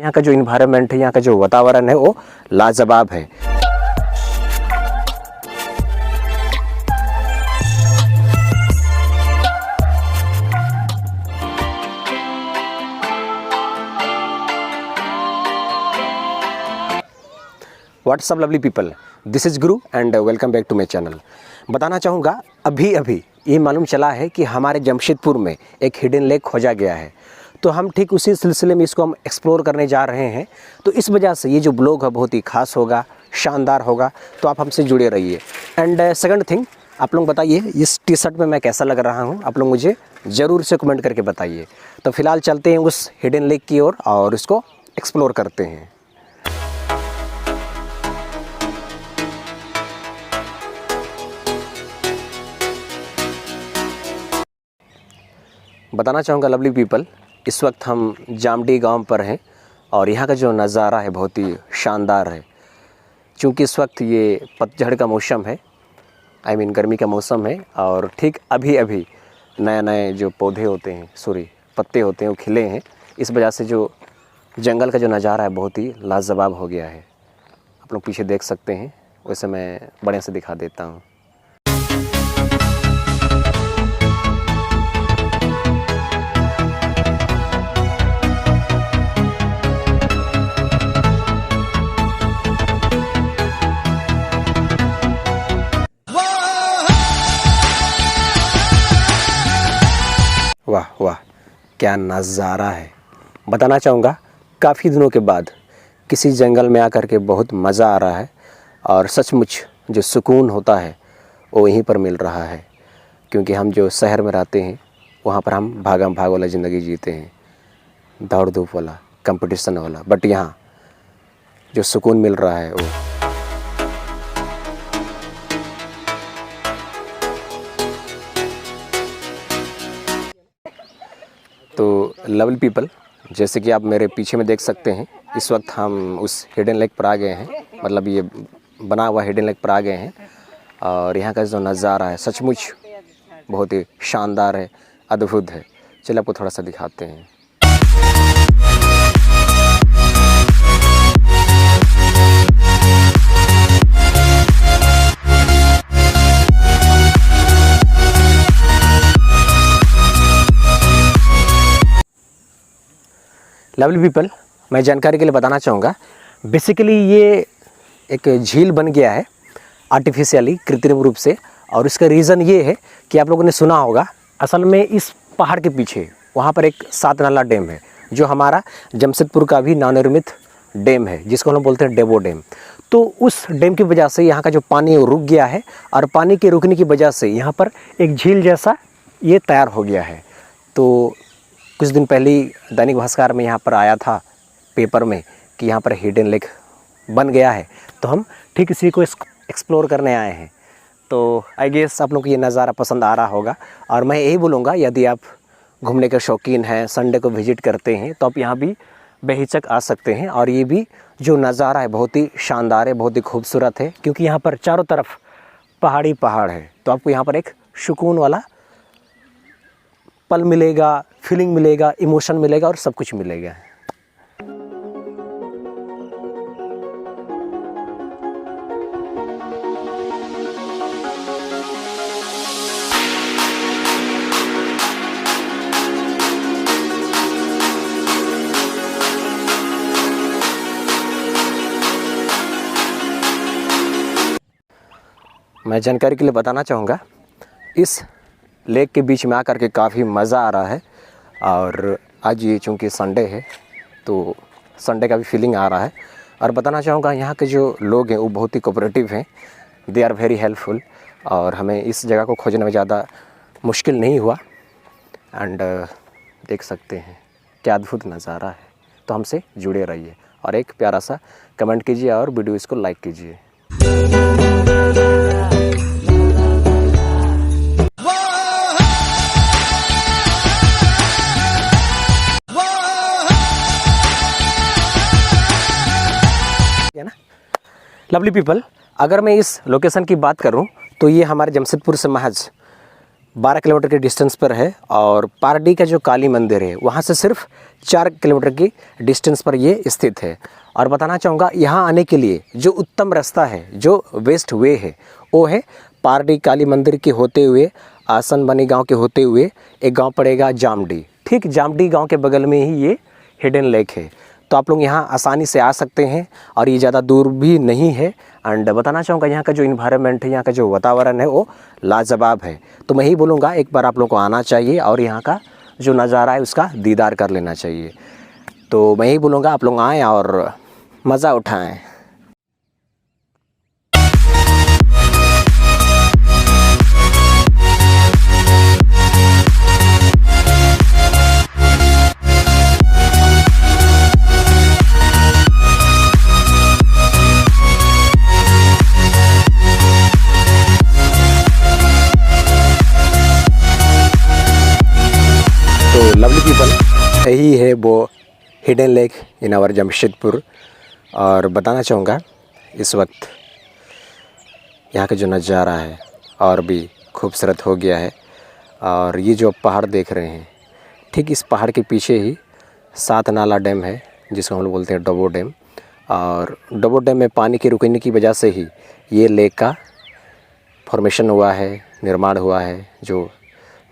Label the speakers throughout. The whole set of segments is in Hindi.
Speaker 1: यहाँ का जो इन्वायरमेंट है, यहाँ का जो वातावरण है वो लाजवाब है। What's up lovely people, this is Guru and welcome back to my channel. बताना चाहूँगा अभी ये मालूम चला है कि हमारे जमशेदपुर में एक हिडन लेक खोजा गया है, तो हम ठीक उसी सिलसिले में इसको हम एक्सप्लोर करने जा रहे हैं। तो इस वजह से ये जो ब्लॉग है बहुत ही खास होगा, शानदार होगा, तो आप हमसे जुड़े रहिए। एंड सेकंड थिंग, आप लोग बताइए इस टी शर्ट में मैं कैसा लग रहा हूँ, आप लोग मुझे ज़रूर से कमेंट करके बताइए। तो फिलहाल चलते हैं उस हिडन लेक की ओर और इसको एक्सप्लोर करते हैं। बताना चाहूँगा लवली पीपल, इस वक्त हम जामडी गांव पर हैं और यहाँ का जो नज़ारा है बहुत ही शानदार है। क्योंकि इस वक्त ये पतझड़ का मौसम है, गर्मी का मौसम है और ठीक अभी नए जो पौधे होते हैं, पत्ते होते हैं वो खिले हैं। इस वजह से जो जंगल का जो नज़ारा है बहुत ही लाजवाब हो गया है। आप लोग पीछे देख सकते हैं, वैसे मैं बड़े से दिखा देता हूँ। वाह वाह, क्या नज़ारा है। बताना चाहूँगा काफ़ी दिनों के बाद किसी जंगल में आकर के बहुत मज़ा आ रहा है और सचमुच जो सुकून होता है वो यहीं पर मिल रहा है। क्योंकि हम जो शहर में रहते हैं वहाँ पर हम भागम भाग वाला ज़िंदगी जीते हैं, दौड़ धूप वाला, कंपटीशन वाला, बट यहाँ जो सुकून मिल रहा है वो तो लवली पीपल, जैसे कि आप मेरे पीछे में देख सकते हैं, इस वक्त हम उस हिडन लेक पर आ गए हैं, मतलब ये बना हुआ हिडन लेक पर आ गए हैं। और यहाँ का जो नज़ारा है सचमुच बहुत ही शानदार है, अद्भुत है। चलिए आपको थोड़ा सा दिखाते हैं। लवली पीपल, मैं जानकारी के लिए बताना चाहूँगा, बेसिकली ये एक झील बन गया है आर्टिफिशियली, कृत्रिम रूप से। और इसका रीज़न ये है कि आप लोगों ने सुना होगा, असल में इस पहाड़ के पीछे वहाँ पर एक 7 नाला डैम है, जो हमारा जमशेदपुर का भी नवनिर्मित डैम है, जिसको हम बोलते हैं डेबो डैम। तो उस डैम की वजह से यहाँ का जो पानी रुक गया है और पानी के रुकने की वजह से यहाँ पर एक झील जैसा ये तैयार हो गया है। तो कुछ दिन पहले दैनिक भास्कर में यहाँ पर आया था पेपर में कि यहाँ पर हिडन लेक बन गया है, तो हम ठीक इसी को एक्सप्लोर करने आए हैं। तो आई गेस आप लोग को ये नज़ारा पसंद आ रहा होगा। और मैं यही बोलूँगा, यदि आप घूमने के शौकीन हैं, संडे को विज़िट करते हैं, तो आप यहाँ भी बेहिचक आ सकते हैं। और ये भी जो नज़ारा है बहुत ही शानदार है, बहुत ही खूबसूरत है, क्योंकि यहाँ पर चारों तरफ पहाड़ी पहाड़ है। तो आपको यहाँ पर एक सुकून वाला पल मिलेगा, फीलिंग मिलेगा, इमोशन मिलेगा और सब कुछ मिलेगा। मैं जानकारी के लिए बताना चाहूँगा, इस लेक के बीच में आकर के काफ़ी मज़ा आ रहा है। और आज ये चूँकि संडे है तो संडे का भी फीलिंग आ रहा है। और बताना चाहूँगा यहाँ के जो लोग हैं वो बहुत ही कोऑपरेटिव हैं, दे आर वेरी हेल्पफुल। और हमें इस जगह को खोजने में ज़्यादा मुश्किल नहीं हुआ। एंड देख सकते हैं क्या अद्भुत नज़ारा है। तो हमसे जुड़े रहिए और एक प्यारा सा कमेंट कीजिए और वीडियो इसको लाइक कीजिए। लवली पीपल, अगर मैं इस लोकेशन की बात करूं तो ये हमारे जमशेदपुर से महज 12 किलोमीटर के डिस्टेंस पर है और पारडी का जो काली मंदिर है वहाँ से सिर्फ 4 किलोमीटर की डिस्टेंस पर ये स्थित है। और बताना चाहूँगा यहाँ आने के लिए जो उत्तम रास्ता है, जो वेस्ट वे है, वो है पारडी काली मंदिर के होते हुए आसन बनी गांव के होते हुए एक गांव पड़ेगा जामडी। ठीक जामडी गांव के बगल में ही ये हिडन लेक है। तो आप लोग यहाँ आसानी से आ सकते हैं और ये ज़्यादा दूर भी नहीं है। एंड बताना चाहूँगा यहाँ का जो इन्वायरमेंट है, यहाँ का जो वातावरण है वो लाजवाब है। तो मैं ही बोलूँगा एक बार आप लोग को आना चाहिए और यहाँ का जो नज़ारा है उसका दीदार कर लेना चाहिए। तो मैं ही बोलूँगा आप लोग आएँ और मज़ा उठाएँ। लवली पीपल, यही है वो hidden lake in our Jamshedpur. और बताना चाहूँगा इस वक्त यहाँ का जो नज़ारा है और भी खूबसूरत हो गया है। और ये जो पहाड़ देख रहे हैं, ठीक इस पहाड़ के पीछे ही 7 नाला डैम है जिसको हम लोग बोलते हैं डबो डैम। और डबो डैम में पानी के रुकने की वजह से ही ये लेक का फॉर्मेशन हुआ है, निर्माण हुआ है, जो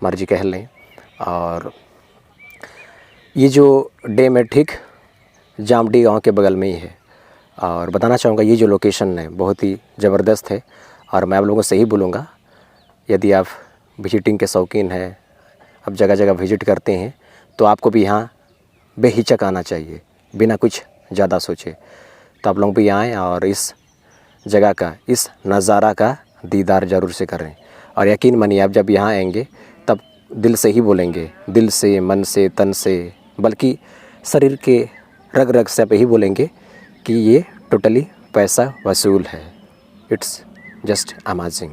Speaker 1: मर्जी कह लें। और ये जो डैम है ठीक जामडी गांव के बगल में ही है। और बताना चाहूँगा ये जो लोकेशन है बहुत ही ज़बरदस्त है। और मैं आप लोगों से ही बोलूँगा, यदि आप विजिटिंग के शौकीन हैं, आप जगह जगह विजिट करते हैं, तो आपको भी यहाँ बेहिचक आना चाहिए बिना कुछ ज़्यादा सोचे। तो आप लोग भी आएँ और इस जगह का, इस नज़ारा का दीदार ज़रूर से करें। और यकीन मानिए आप जब यहाँ आएंगे तब दिल से ही बोलेंगे, दिल से, मन से, तन से, बल्कि शरीर के रग रग से आप ही बोलेंगे कि ये टोटली पैसा वसूल है। It's just amazing.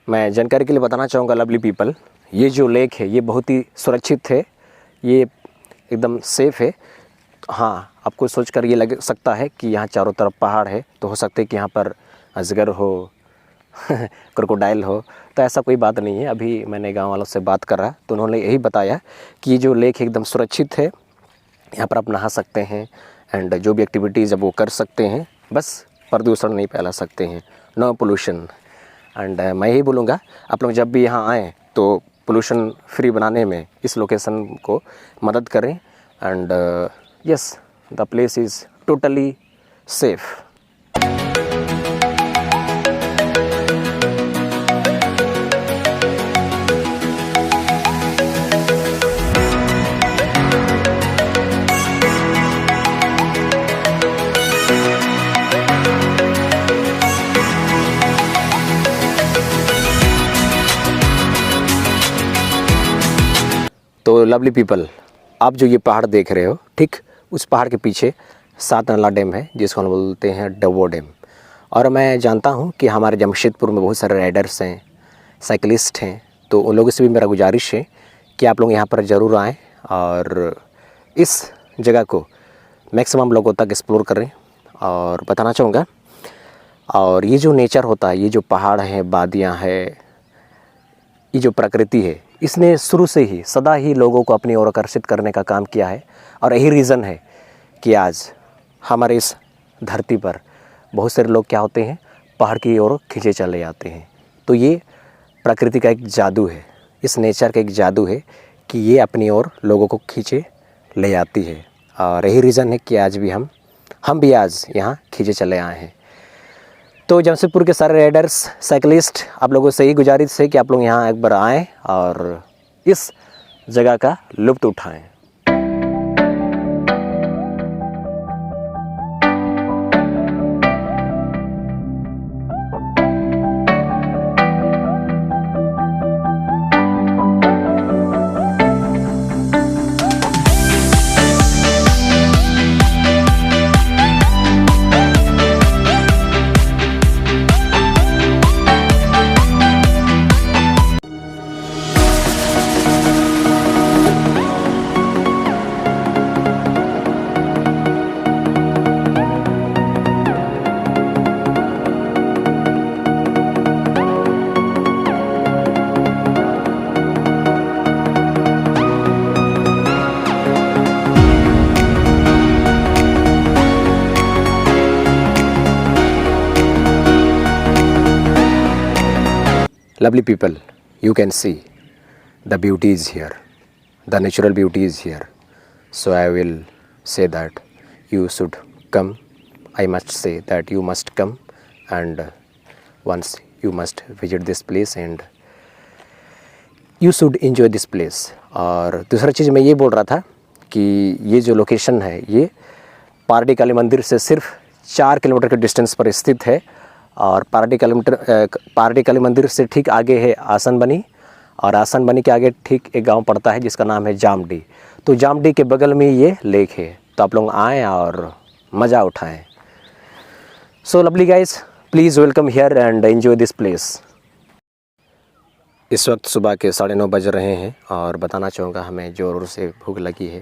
Speaker 1: मैं जानकारी के लिए बताना चाहूँगा लवली पीपल, ये जो लेक है ये बहुत ही सुरक्षित है, ये एकदम सेफ़ है। हाँ, आपको सोचकर ये लग सकता है कि यहाँ चारों तरफ पहाड़ है, तो हो सकता है कि यहाँ पर अजगर हो क्रोकोडाइल हो, तो ऐसा कोई बात नहीं है। अभी मैंने गांव वालों से बात करा तो उन्होंने यही बताया कि ये जो लेक एकदम सुरक्षित है, यहाँ पर आप नहा सकते हैं एंड जो भी एक्टिविटीज़ है वो कर सकते हैं, बस प्रदूषण नहीं फैला सकते हैं, नो पोल्यूशन। एंड मैं यही बोलूँगा आप लोग जब भी यहाँ आएँ तो पोल्यूशन फ्री बनाने में इस लोकेशन को मदद करें। And yes, the place is totally safe. तो लवली पीपल, आप जो ये पहाड़ देख रहे हो, ठीक उस पहाड़ के पीछे 7 नाला डैम है जिसको हम बोलते हैं डबो डैम। और मैं जानता हूँ कि हमारे जमशेदपुर में बहुत सारे राइडर्स हैं, साइकिलिस्ट हैं, तो उन लोगों से भी मेरा गुजारिश है कि आप लोग यहाँ पर ज़रूर आएँ और इस जगह को मैक्सिमम लोगों तक एक्सप्लोर करें। और बताना चाहूँगा, और ये जो नेचर होता है, ये जो पहाड़ हैं, वादियाँ हैं, ये जो प्रकृति है, इसने शुरू से ही सदा ही लोगों को अपनी ओर आकर्षित करने का काम किया है। और यही रीज़न है कि आज हमारे इस धरती पर बहुत सारे लोग क्या होते हैं, पहाड़ की ओर खींचे चले जाते हैं। तो ये प्रकृति का एक जादू है, इस नेचर का एक जादू है कि ये अपनी ओर लोगों को खींचे ले जाती है। और यही रीज़न है कि आज भी हम भी आज यहाँ खींचे चले आए हैं। तो जमशेदपुर के सारे राइडर्स, साइकिलिस्ट, आप लोगों से ही गुजारिश है कि आप लोग यहाँ एक बार आएँ और इस जगह का लुत्फ़ उठाएं। Lovely people, you can see the beauty is here, the natural beauty is here. So I will say that you should come. I must say that you must come, and once you must visit this place and you should enjoy this place. और दूसरा चीज़ मैं ये बोल रहा था कि ये जो लोकेशन है ये पारडी काली मंदिर से सिर्फ 4 किलोमीटर के डिस्टेंस पर स्थित है। और पारडी काली मंदिर से ठीक आगे है आसनबनी, और आसनबनी के आगे ठीक एक गांव पड़ता है जिसका नाम है जामडी। तो जामडी के बगल में ये लेक है, तो आप लोग आएँ और मज़ा उठाएं। So lovely guys, please welcome here and enjoy this place. इस वक्त सुबह के 9:30 बज रहे हैं और बताना चाहूँगा हमें ज़ोर से भूख लगी है।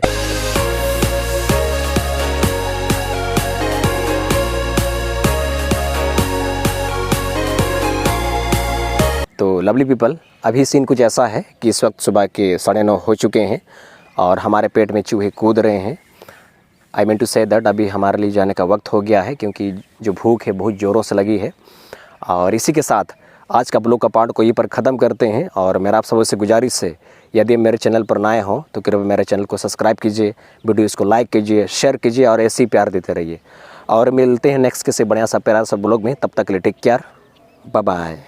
Speaker 1: तो लवली पीपल, अभी सीन कुछ ऐसा है कि इस वक्त सुबह के 9:30 हो चुके हैं और हमारे पेट में चूहे कूद रहे हैं। I mean to say that अभी हमारे लिए जाने का वक्त हो गया है, क्योंकि जो भूख है बहुत ज़ोरों से लगी है। और इसी के साथ आज का ब्लॉग का पार्ट को यहीं पर ख़त्म करते हैं। और मेरा आप सबों से गुजारिश है, यदि मेरे चैनल पर नए हो तो कृपया मेरे चैनल को सब्सक्राइब कीजिए, वीडियोज़ को लाइक कीजिए, शेयर कीजिए और ऐसे ही प्यार देते रहिए। और मिलते हैं नेक्स्ट किसी बढ़िया सा प्यारा सा ब्लॉग में। तब तक के लिए टेक केयर, बाय बाय।